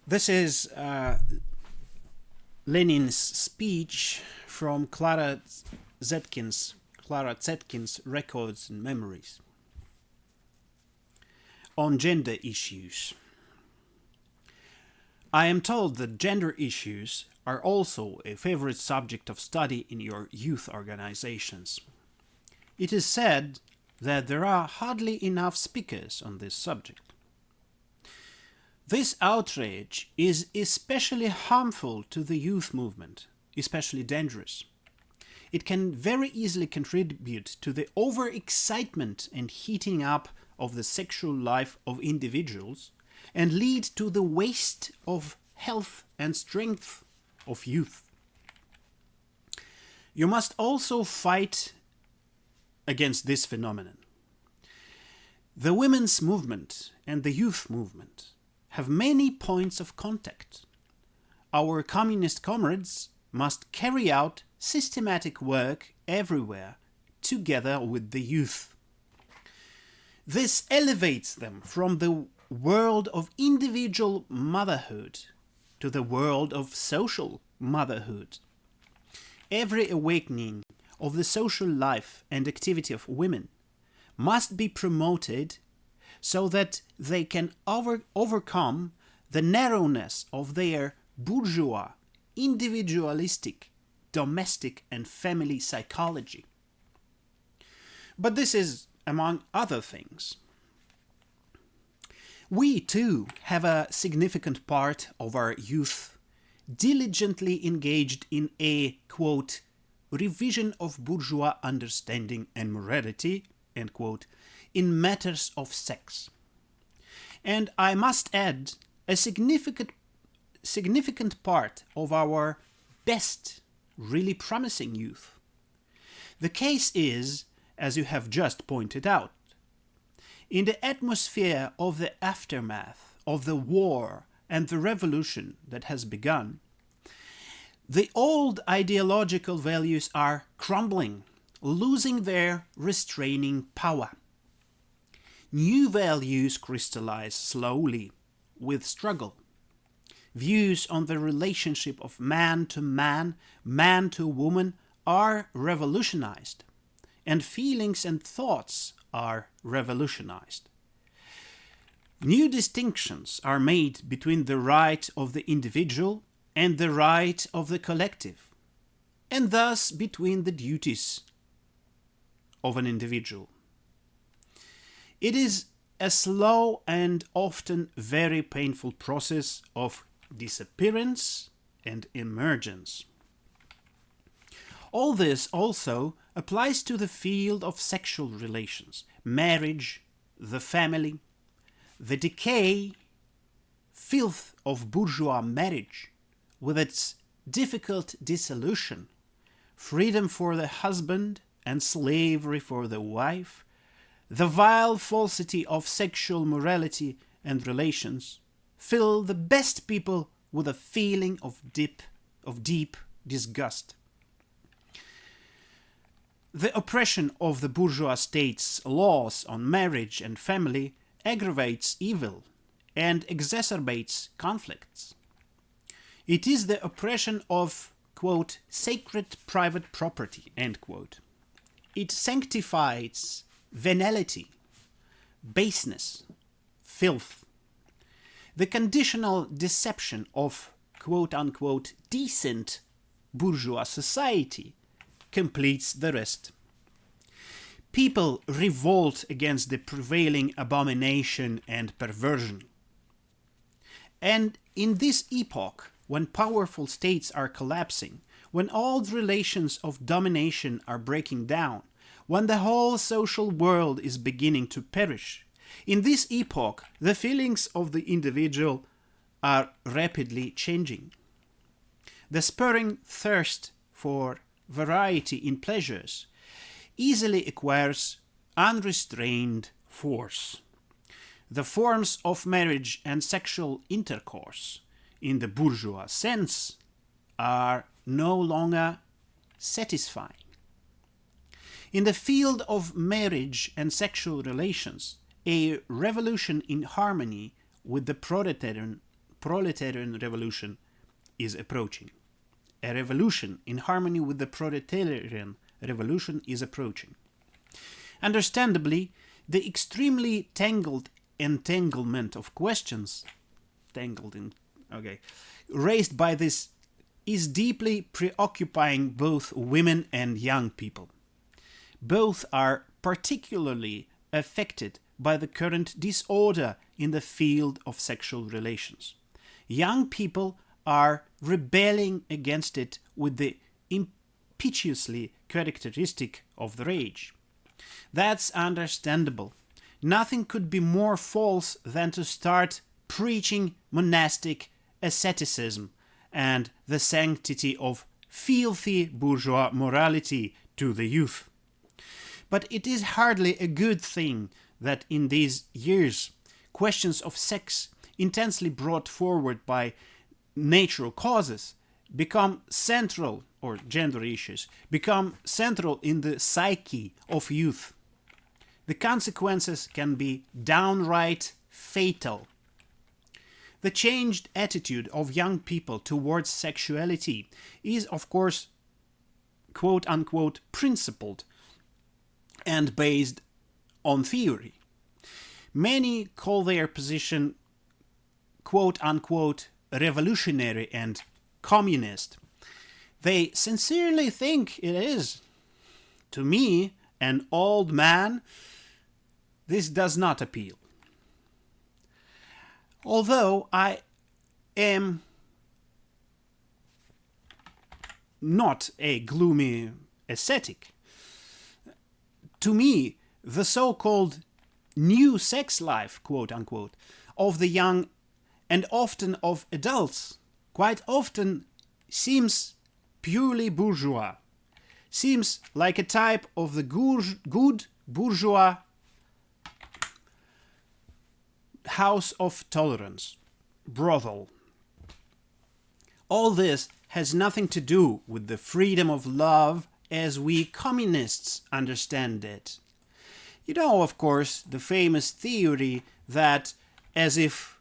This is Lenin's speech from Klara Zetkin's Records and Memories on gender issues. I am told that gender issues are also a favorite subject of study in your youth organizations. It is said that there are hardly enough speakers on this subject. This outrage is especially harmful to the youth movement, especially dangerous. It can very easily contribute to the overexcitement and heating up of the sexual life of individuals and lead to the waste of health and strength of youth. You must also fight against this phenomenon. The women's movement and the youth movement have many points of contact. Our communist comrades must carry out systematic work everywhere together with the youth. This elevates them from the world of individual motherhood to the world of social motherhood. Every awakening of the social life and activity of women must be promoted so that they can overcome the narrowness of their bourgeois, individualistic, domestic and family psychology. But this is among other things. We too have a significant part of our youth diligently engaged in a, quote, revision of bourgeois understanding and morality, end quote, in matters of sex. And I must add, a significant part of our best, really promising youth. The case is, as you have just pointed out, in the atmosphere of the aftermath of the war and the revolution that has begun, the old ideological values are crumbling, losing their restraining power. New values crystallize slowly, with struggle. Views on the relationship of man to man, man to woman are revolutionized, and feelings and thoughts are revolutionized. New distinctions are made between the right of the individual and the right of the collective, and thus between the duties of an individual. It is a slow and often very painful process of disappearance and emergence. All this also applies to the field of sexual relations, marriage, the family, the decay, filth of bourgeois marriage, with its difficult dissolution, freedom for the husband and slavery for the wife, the vile falsity of sexual morality and relations, fill the best people with a feeling of deep disgust. The oppression of the bourgeois state's laws on marriage and family aggravates evil and exacerbates conflicts. It is the oppression of, quote, sacred private property, end quote. It sanctifies venality, baseness, filth. The conditional deception of, quote-unquote, decent bourgeois society completes the rest. People revolt against the prevailing abomination and perversion. And in this epoch, when powerful states are collapsing, when old relations of domination are breaking down, when the whole social world is beginning to perish, in this epoch, the feelings of the individual are rapidly changing. The spurring thirst for variety in pleasures easily acquires unrestrained force. The forms of marriage and sexual intercourse, in the bourgeois sense, are no longer satisfying. In the field of marriage and sexual relations, a revolution in harmony with the proletarian revolution is approaching. A revolution in harmony with the proletarian revolution is approaching. Understandably, the extremely tangled entanglement of questions raised by this is deeply preoccupying both women and young people. Both are particularly affected by the current disorder in the field of sexual relations. Young people are rebelling against it with the impetuously characteristic of their age. That's understandable. Nothing could be more false than to start preaching monastic asceticism and the sanctity of filthy bourgeois morality to the youth. But it is hardly a good thing that in these years questions of sex, intensely brought forward by natural causes, become central, or gender issues, become central in the psyche of youth. The consequences can be downright fatal. The changed attitude of young people towards sexuality is, of course, quote-unquote, principled and based on theory. Many call their position, quote-unquote, revolutionary and communist. They sincerely think it is. To me, an old man, this does not appeal. Although I am not a gloomy ascetic, to me, the so-called new sex life, quote-unquote, of the young and often of adults, quite often seems purely bourgeois, seems like a type of the good bourgeois house of tolerance, brothel. All this has nothing to do with the freedom of love as we communists understand it. You know, of course, the famous theory that, as if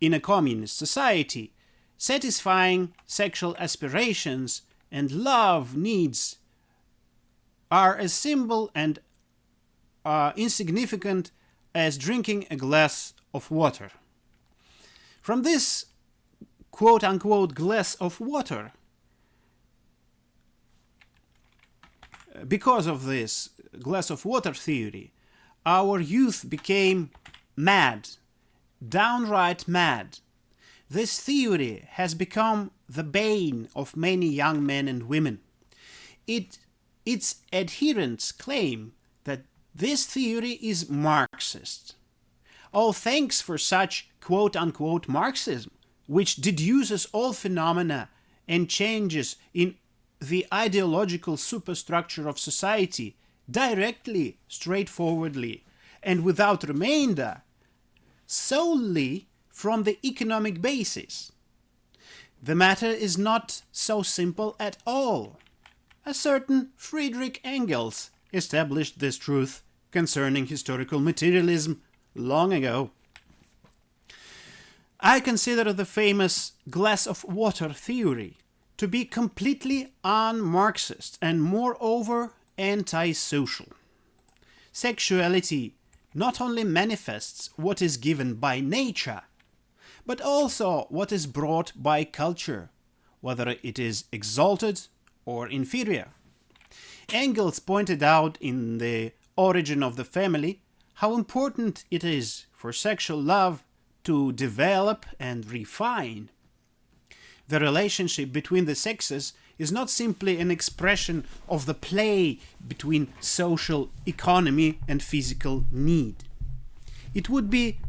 in a communist society, satisfying sexual aspirations and love needs are as simple and insignificant as drinking a glass of water. From this quote-unquote glass of water, because of this glass of water theory, our youth became mad, downright mad. This theory has become the bane of many young men and women. Its adherents claim that this theory is Marxist. All thanks for such quote-unquote Marxism, which deduces all phenomena and changes in the ideological superstructure of society directly, straightforwardly, and without remainder, solely from the economic basis. The matter is not so simple at all. A certain Friedrich Engels established this truth concerning historical materialism long ago. I consider the famous glass of water theory to be completely un-Marxist and moreover anti-social. Sexuality not only manifests what is given by nature, but also what is brought by culture, whether it is exalted or inferior. Engels pointed out in The Origin of the Family how important it is for sexual love to develop and refine. The relationship between the sexes is not simply an expression of the play between social economy and physical need. It would be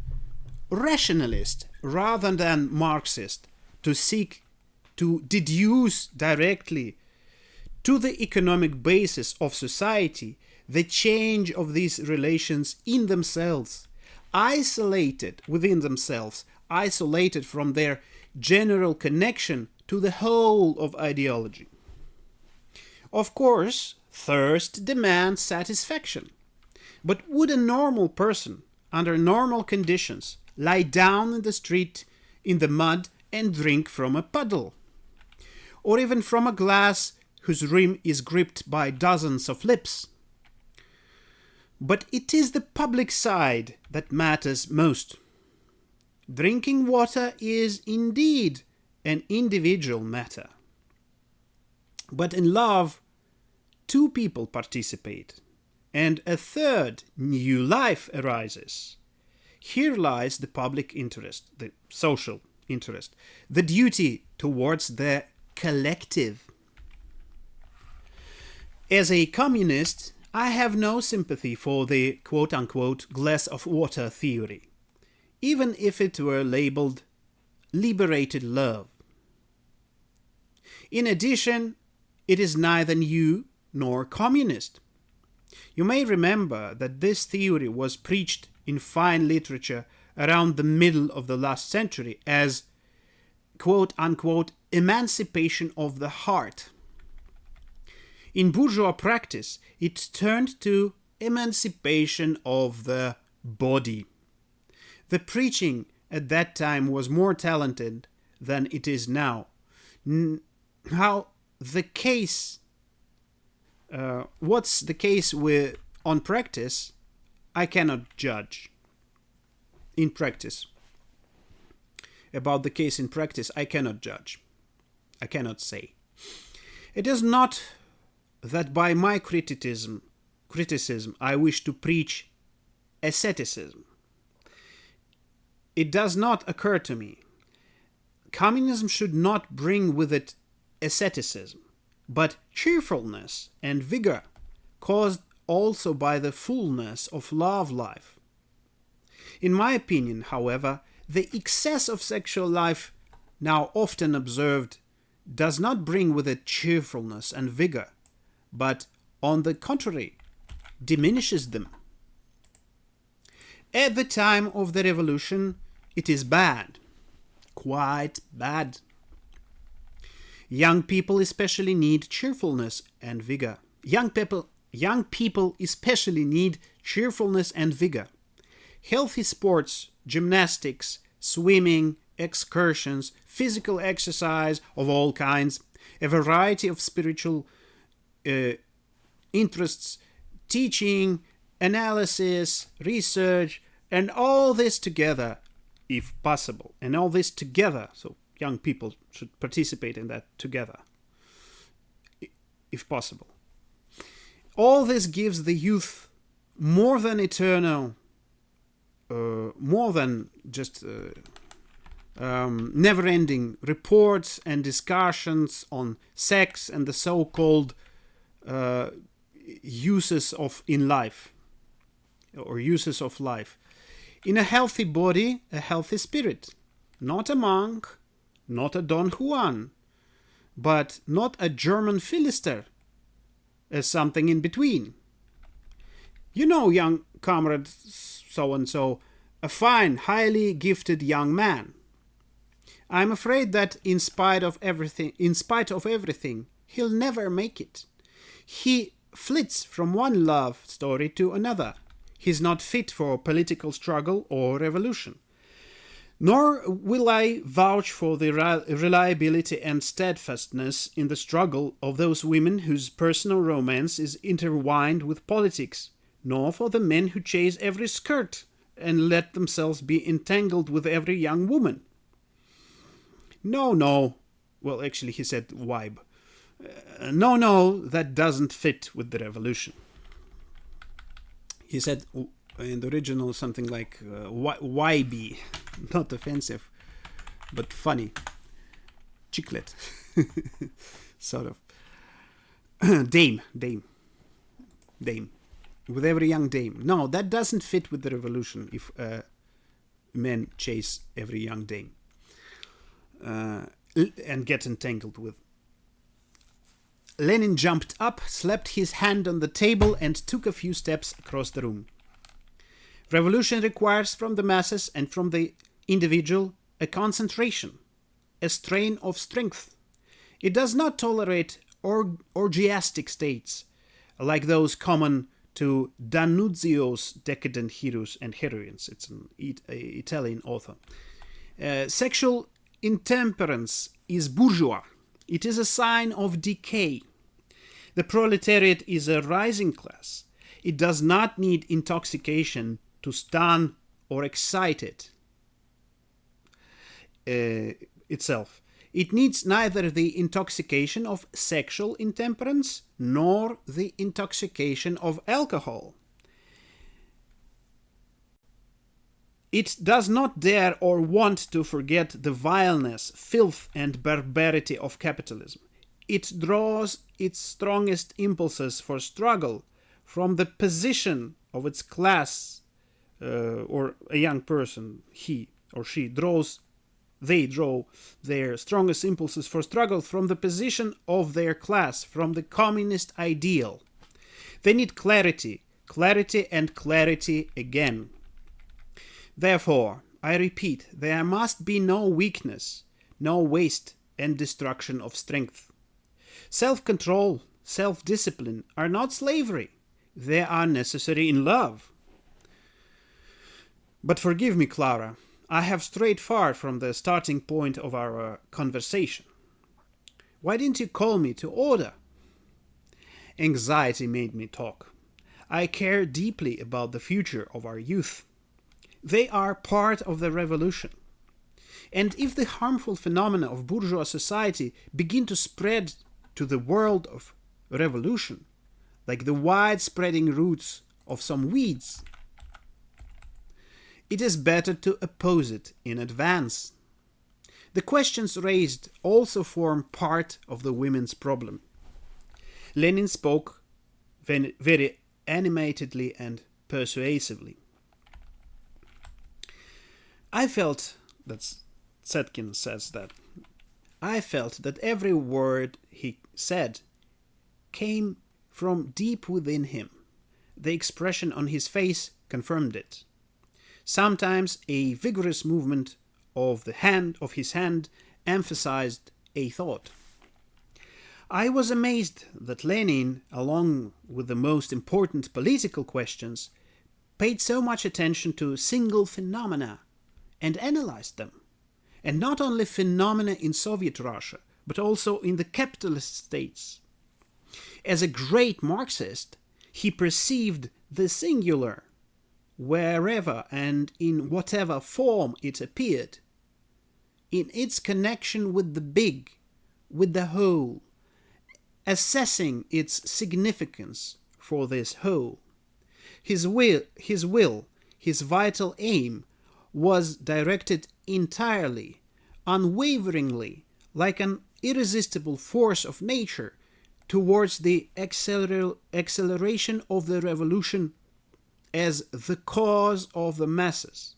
rationalist rather than Marxist to seek to deduce directly to the economic basis of society the change of these relations in themselves, isolated within themselves, isolated from their general connection to the whole of ideology. Of course, thirst demands satisfaction. But would a normal person, under normal conditions, lie down in the street in the mud and drink from a puddle, or even from a glass whose rim is gripped by dozens of lips. But it is the public side that matters most. Drinking water is indeed an individual matter. But in love, two people participate, and a third new life arises. Here lies the public interest, the social interest, the duty towards the collective. As a communist, I have no sympathy for the quote-unquote glass of water theory, even if it were labeled liberated love. In addition, it is neither new nor communist. You may remember that this theory was preached in fine literature around the middle of the last century as quote-unquote emancipation of the heart. In bourgeois practice, it turned to emancipation of the body. The preaching at that time was more talented than it is now. What's the case on practice, I cannot judge. In practice. About the case in practice, I cannot judge. I cannot say. It is not that by my criticism I wish to preach asceticism. It does not occur to me. Communism should not bring with it asceticism, but cheerfulness and vigor, caused also by the fullness of love life. In my opinion, however, the excess of sexual life now often observed does not bring with it cheerfulness and vigor, but, on the contrary, diminishes them. At the time of the revolution, it is bad, quite bad. Young people especially need cheerfulness and vigor. Young people especially need cheerfulness and vigor. Healthy sports, gymnastics, swimming, excursions, physical exercise of all kinds, a variety of spiritual interests, teaching, analysis, research, and all this together, if possible. And all this together, so young people should participate in that together, if possible. All this gives the youth more than eternal, more than just never-ending reports and discussions on sex and the so-called uses of life. In a healthy body, a healthy spirit. Not a monk, not a Don Juan, but not a German Philister, as something in between. You know, young comrade so-and-so, a fine, highly gifted young man. I'm afraid that in spite of everything, he'll never make it. He flits from one love story to another. He's not fit for political struggle or revolution. Nor will I vouch for the reliability and steadfastness in the struggle of those women whose personal romance is intertwined with politics, nor for the men who chase every skirt and let themselves be entangled with every young woman. No. Well, actually, he said wibe. No, that doesn't fit with the revolution. He said in the original something like wibey. Not offensive, but funny. Chiclet. Sort of. Dame. With every young dame. No, that doesn't fit with the revolution if men chase every young dame. And get entangled with. Lenin jumped up, slapped his hand on the table, and took a few steps across the room. Revolution requires from the masses and from the individual a concentration, a strain of strength. It does not tolerate orgiastic states, like those common to D'Annunzio's decadent heroes and heroines. It's an Italian author. Sexual intemperance is bourgeois. It is a sign of decay. The proletariat is a rising class. It does not need intoxication to stun or excite it itself. It needs neither the intoxication of sexual intemperance nor the intoxication of alcohol. It does not dare or want to forget the vileness, filth, and barbarity of capitalism. It draws its strongest impulses for struggle from the position of its class, or a young person, he or she they draw their strongest impulses for struggle from the position of their class, from the communist ideal. They need clarity, clarity and clarity again. Therefore, I repeat, there must be no weakness, no waste and destruction of strength. Self-control, self-discipline are not slavery. They are necessary in love. But forgive me, Klara, I have strayed far from the starting point of our conversation. Why didn't you call me to order? Anxiety made me talk. I care deeply about the future of our youth. They are part of the revolution. And if the harmful phenomena of bourgeois society begin to spread to the world of revolution, like the wide-spreading roots of some weeds, it is better to oppose it in advance. The questions raised also form part of the women's problem. Lenin spoke very animatedly and persuasively. I felt, that's Zetkin says that, I felt that every word he said came from deep within him. The expression on his face confirmed it. Sometimes a vigorous movement of his hand emphasized a thought. I was amazed that Lenin, along with the most important political questions, paid so much attention to single phenomena and analyzed them. And not only phenomena in Soviet Russia, but also in the capitalist states. As a great Marxist, he perceived the singular wherever and in whatever form it appeared, in its connection with the big, with the whole, assessing its significance for this whole. His will, his vital aim was directed entirely, unwaveringly, like an irresistible force of nature, towards the acceleration of the revolution as the cause of the masses.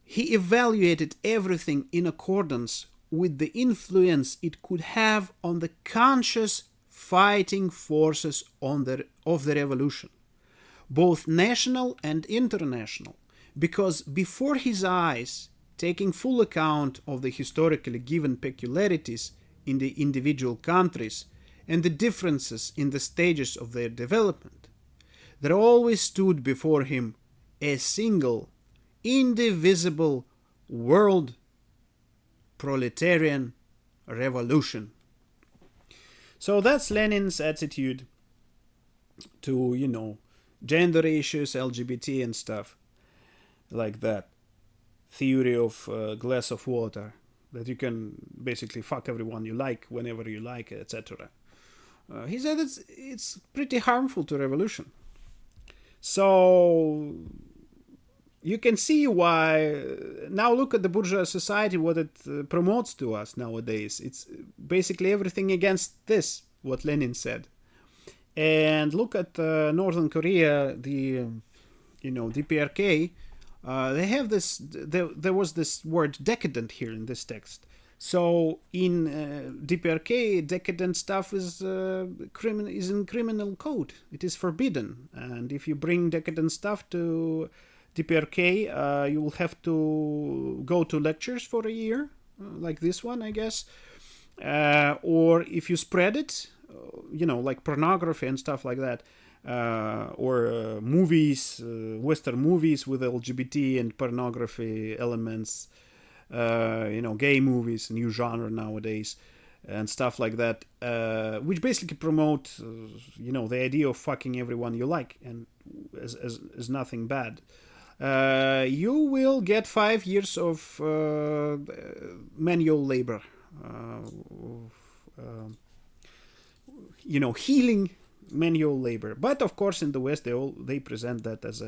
He evaluated everything in accordance with the influence it could have on the conscious fighting forces of the revolution, both national and international, because before his eyes, taking full account of the historically given peculiarities in the individual countries and the differences in the stages of their development, there always stood before him a single, indivisible world proletarian revolution. So that's Lenin's attitude to, gender issues, LGBT and stuff like that. Theory of glass of water, that you can basically fuck everyone you like whenever you like, etc. He said it's pretty harmful to revolution. So you can see why. Now look at the bourgeois society, what it promotes to us nowadays. It's basically everything against this, what Lenin said. And look at Northern Korea, the DPRK. They have this. There was this word decadent here in this text. So in DPRK, decadent stuff is in criminal code. It is forbidden, and if you bring decadent stuff to DPRK, you will have to go to lectures for a year, like this one, I guess. Or if you spread it, like pornography and stuff like that, or movies, Western movies with LGBT and pornography elements, gay movies, new genre nowadays, and stuff like that, which basically promote, the idea of fucking everyone you like, and as nothing bad. You will get 5 years of manual labor, healing manual labor. But of course, in the West, they present that as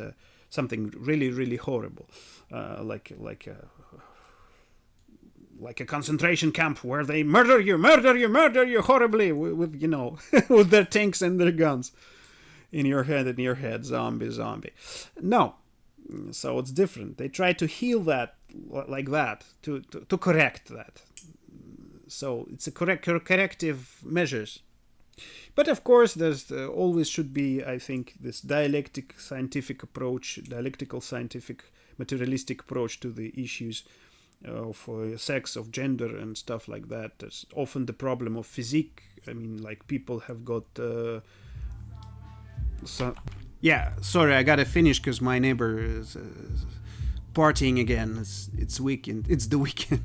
something really, really horrible, like a concentration camp where they murder you horribly with with their tanks and their guns in your head, zombie. No. So it's different. They try to heal that like that, to correct that. So it's a corrective measures. But of course, there's always should be, I think, this dialectical scientific, materialistic approach to the issues of sex, of gender, and stuff like that. There's often the problem of physique. I mean, like, people have got... Yeah, sorry, I gotta finish because my neighbor is partying again. It's weekend. It's the weekend.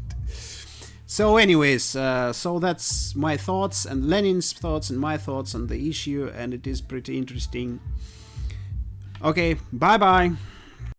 So anyways, so that's my thoughts and Lenin's thoughts and my thoughts on the issue, and it is pretty interesting. Okay, bye-bye.